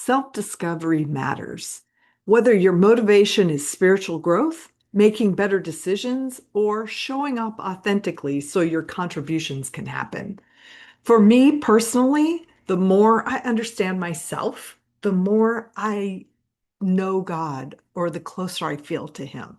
self-discovery matters. Whether your motivation is spiritual growth, making better decisions, or showing up authentically so your contributions can happen. For me personally, the more I understand myself, the more I know God or the closer I feel to Him.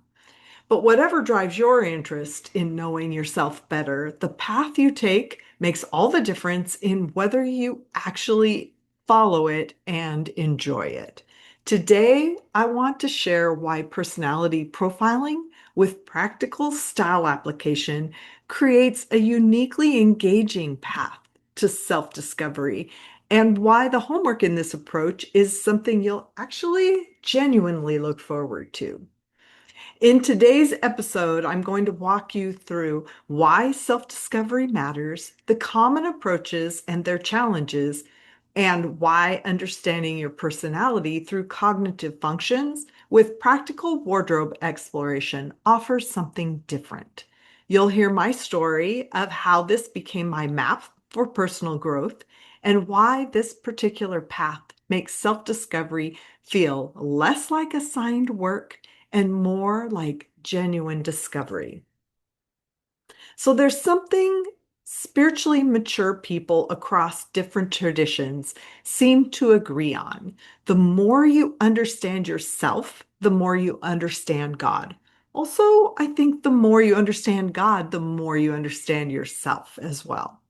But whatever drives your interest in knowing yourself better, the path you take makes all the difference in whether you actually follow it and enjoy it. Today, I want to share why personality profiling with practical style application creates a uniquely engaging path to self-discovery, and why the homework in this approach is something you'll actually genuinely look forward to. In today's episode, I'm going to walk you through why self-discovery matters, the common approaches and their challenges, and why understanding your personality through cognitive functions with practical wardrobe exploration offers something different. You'll hear my story of how this became my map for personal growth and why this particular path makes self-discovery feel less like assigned work and more like genuine discovery. So there's something spiritually mature people across different traditions seem to agree on. The more you understand yourself, the more you understand God. Also, I think the more you understand God, the more you understand yourself as well.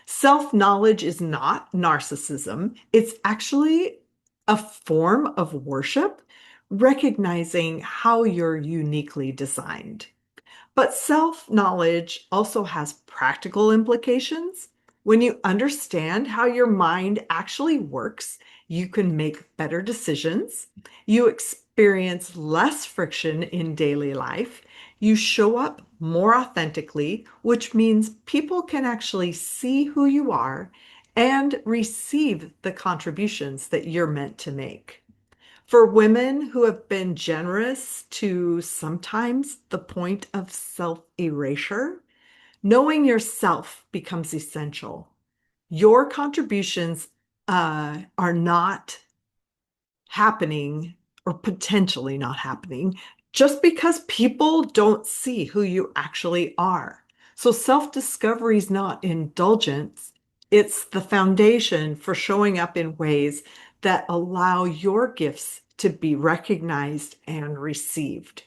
Self-knowledge is not narcissism. It's actually a form of worship, recognizing how you're uniquely designed. But self-knowledge also has practical implications. When you understand how your mind actually works, you can make better decisions. You experience less friction in daily life. You show up more authentically, which means people can actually see who you are and receive the contributions that you're meant to make. For women who have been generous to sometimes the point of self-erasure, knowing yourself becomes essential. Your contributions are not happening or potentially not happening just because people don't see who you actually are. So self-discovery is not indulgence. It's the foundation for showing up in ways that allow your gifts to be recognized and received.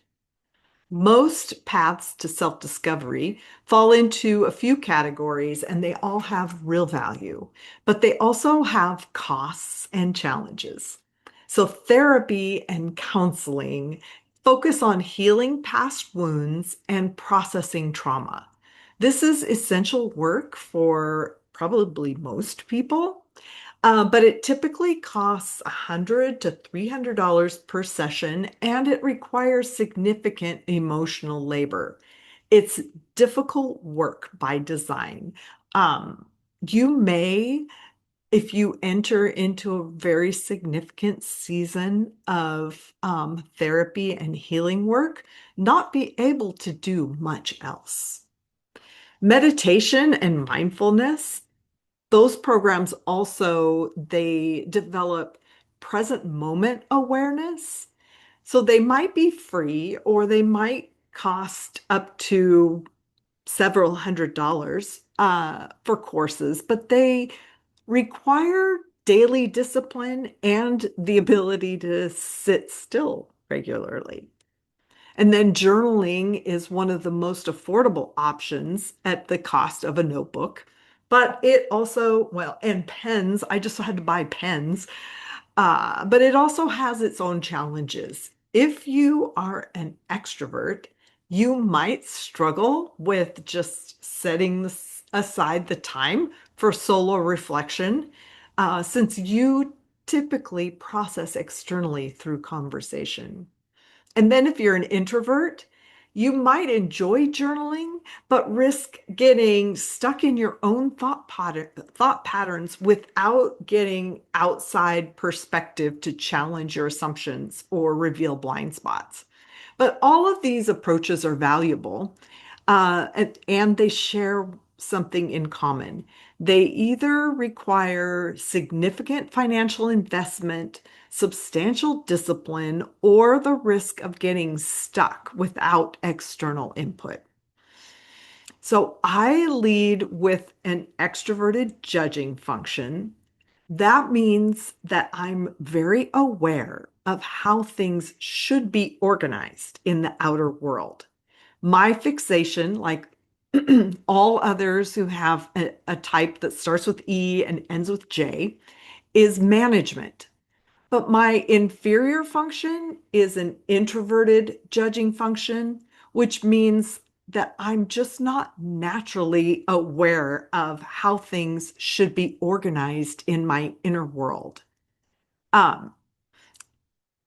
Most paths to self-discovery fall into a few categories and they all have real value, but they also have costs and challenges. So therapy and counseling focus on healing past wounds and processing trauma. This is essential work for probably most people, but it typically costs $100 to $300 per session, and it requires significant emotional labor. It's difficult work by design. Um, you may, if you enter into a very significant season of therapy and healing work, not be able to do much else. Meditation and mindfulness, those programs also, they develop present moment awareness. So they might be free or they might cost up to several $100s for courses, but they require daily discipline and the ability to sit still regularly. And then journaling is one of the most affordable options at the cost of a notebook. But it also, well, and pens, I just had to buy pens. But it also has its own challenges. If you are an extrovert, you might struggle with just setting aside the time for solo reflection, since you typically process externally through conversation. And then if you're an introvert, you might enjoy journaling, but risk getting stuck in your own thought patterns without getting outside perspective to challenge your assumptions or reveal blind spots. But all of these approaches are valuable, and they share something in common. They either require significant financial investment, substantial discipline, or the risk of getting stuck without external input. So I lead with an extroverted judging function. That means that I'm very aware of how things should be organized in the outer world. My fixation, like all others who have a type that starts with E and ends with J, is management. But my inferior function is an introverted judging function, which means that I'm just not naturally aware of how things should be organized in my inner world. Um,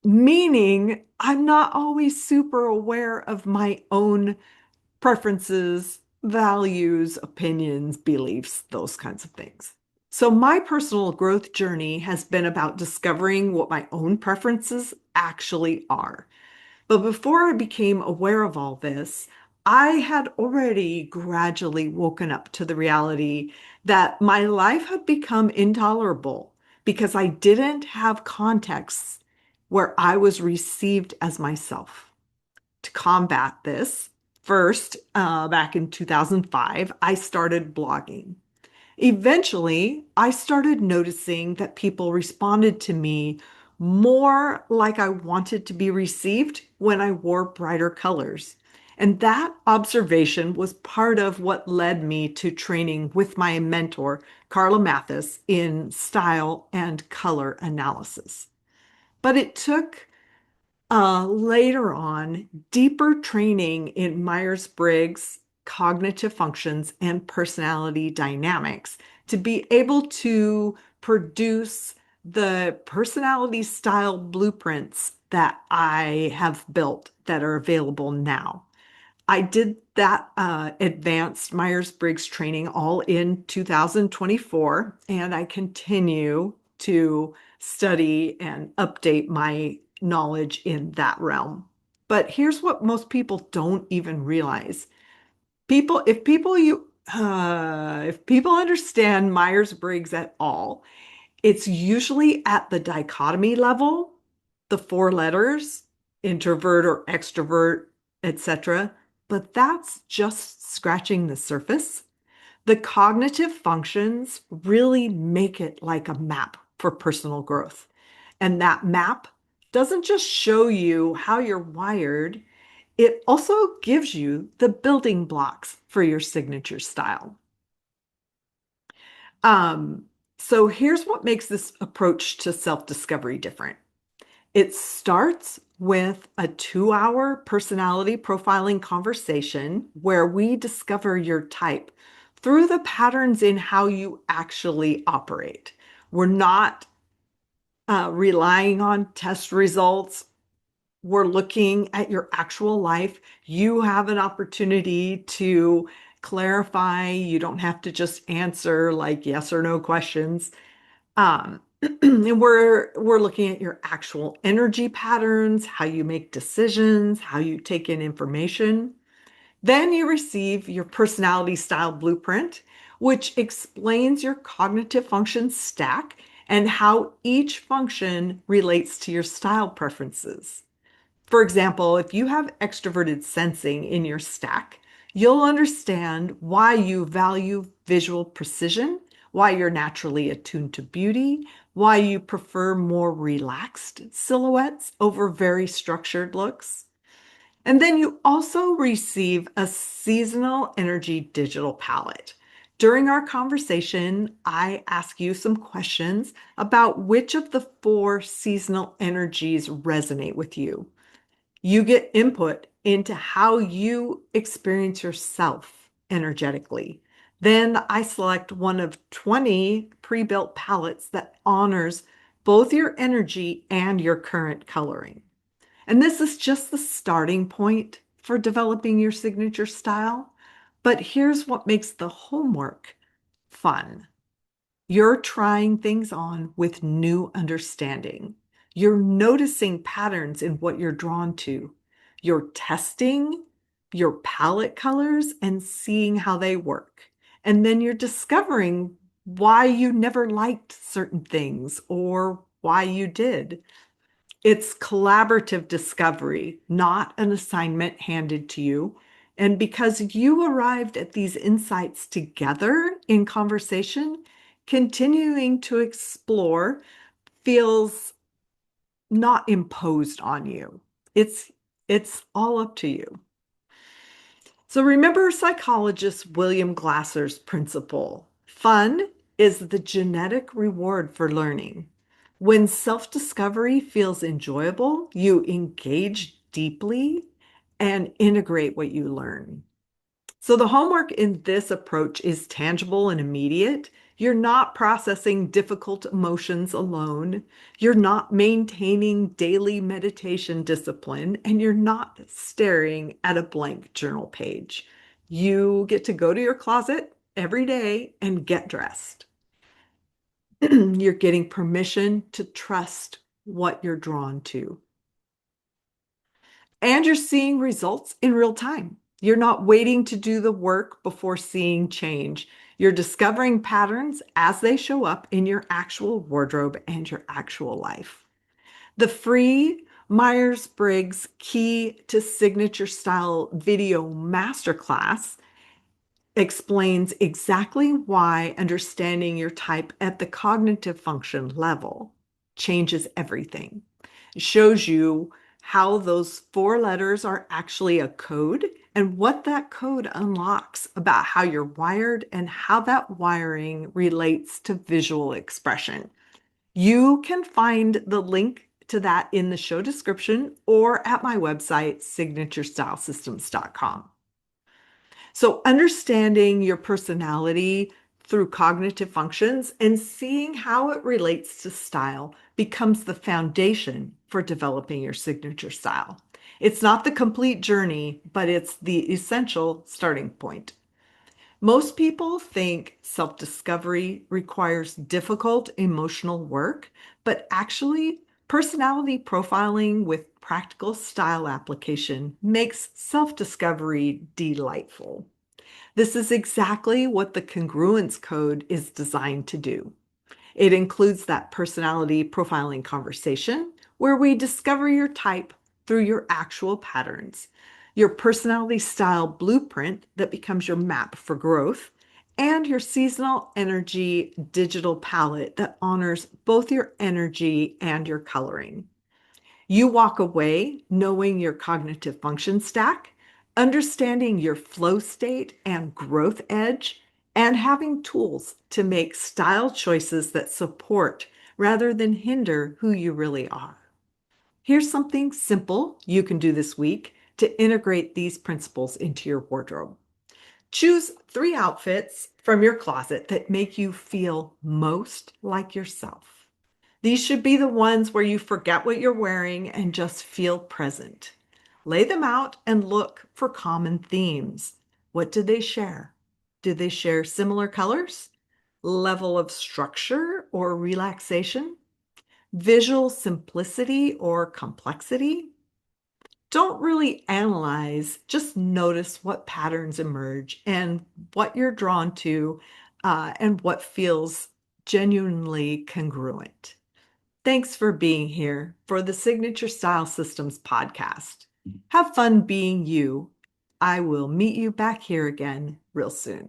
Meaning I'm not always super aware of my own preferences, values, opinions, beliefs, those kinds of things. So, my personal growth journey has been about discovering what my own preferences actually are. But before I became aware of all this, I had already gradually woken up to the reality that my life had become intolerable because I didn't have contexts where I was received as myself. To combat this, first, back in 2005, I started blogging. Eventually, I started noticing that people responded to me more like I wanted to be received when I wore brighter colors. And that observation was part of what led me to training with my mentor, Carla Mathis, in style and color analysis. But it took later on, deeper training in Myers-Briggs, cognitive functions, and personality dynamics to be able to produce the personality style blueprints that I have built that are available now. I did that advanced Myers-Briggs training all in 2024, and I continue to study and update my knowledge in that realm. But here's what most people don't even realize. If people understand Myers-Briggs at all, it's usually at the dichotomy level, the four letters, introvert or extrovert, etc. But that's just scratching the surface. The cognitive functions really make it like a map for personal growth. And that map doesn't just show you how you're wired, it also gives you the building blocks for your signature style. Um, so here's what makes this approach to self-discovery different. It starts with a 2-hour personality profiling conversation where we discover your type through the patterns in how you actually operate. We're not relying on test results. We're looking at your actual life. You have an opportunity to clarify. You don't have to just answer like yes or no questions. And we're looking at your actual energy patterns, how you make decisions, how you take in information. Then you receive your personality style blueprint, which explains your cognitive function stack and how each function relates to your style preferences. For example, if you have extroverted sensing in your stack, you'll understand why you value visual precision, why you're naturally attuned to beauty, why you prefer more relaxed silhouettes over very structured looks. And then you also receive a seasonal energy digital palette. During our conversation, I ask you some questions about which of the 4 seasonal energies resonate with you. You get input into how you experience yourself energetically. Then I select one of 20 pre-built palettes that honors both your energy and your current coloring. And this is just the starting point for developing your signature style. But here's what makes the homework fun. You're trying things on with new understanding. You're noticing patterns in what you're drawn to. You're testing your palette colors and seeing how they work. And then you're discovering why you never liked certain things or why you did. It's collaborative discovery, not an assignment handed to you. And because you arrived at these insights together in conversation, continuing to explore feels not imposed on you. It's it's all up to you. So remember psychologist William Glasser's principle. Fun is the genetic reward for learning. When self-discovery feels enjoyable, you engage deeply and integrate what you learn. So the homework in this approach is tangible and immediate. You're not processing difficult emotions alone. You're not maintaining daily meditation discipline, and you're not staring at a blank journal page. You get to go to your closet every day and get dressed. You're getting permission to trust what you're drawn to. And you're seeing results in real time. You're not waiting to do the work before seeing change. You're discovering patterns as they show up in your actual wardrobe and your actual life. The free Myers-Briggs Key to Signature Style video masterclass explains exactly why understanding your type at the cognitive function level changes everything. It shows you how those four letters are actually a code and what that code unlocks about how you're wired and how that wiring relates to visual expression. You can find the link to that in the show description or at my website, signaturestylesystems.com. So, understanding your personality through cognitive functions and seeing how it relates to style becomes the foundation for developing your signature style. It's not the complete journey, but it's the essential starting point. Most people think self-discovery requires difficult emotional work, but actually, personality profiling with practical style application makes self-discovery delightful. This is exactly what the congruence code is designed to do. It includes that personality profiling conversation where we discover your type through your actual patterns, your personality style blueprint that becomes your map for growth, and your seasonal energy digital palette that honors both your energy and your coloring. You walk away knowing your cognitive function stack, understanding your flow state and growth edge, and having tools to make style choices that support rather than hinder who you really are. Here's something simple you can do this week to integrate these principles into your wardrobe. Choose 3 outfits from your closet that make you feel most like yourself. These should be the ones where you forget what you're wearing and just feel present. Lay them out and look for common themes. What do they share? Do they share similar colors, level of structure or relaxation, visual simplicity or complexity? Don't really analyze, just notice what patterns emerge and what you're drawn to and what feels genuinely congruent. Thanks for being here for the Signature Style Systems podcast. Have fun being you. I will meet you back here again real soon.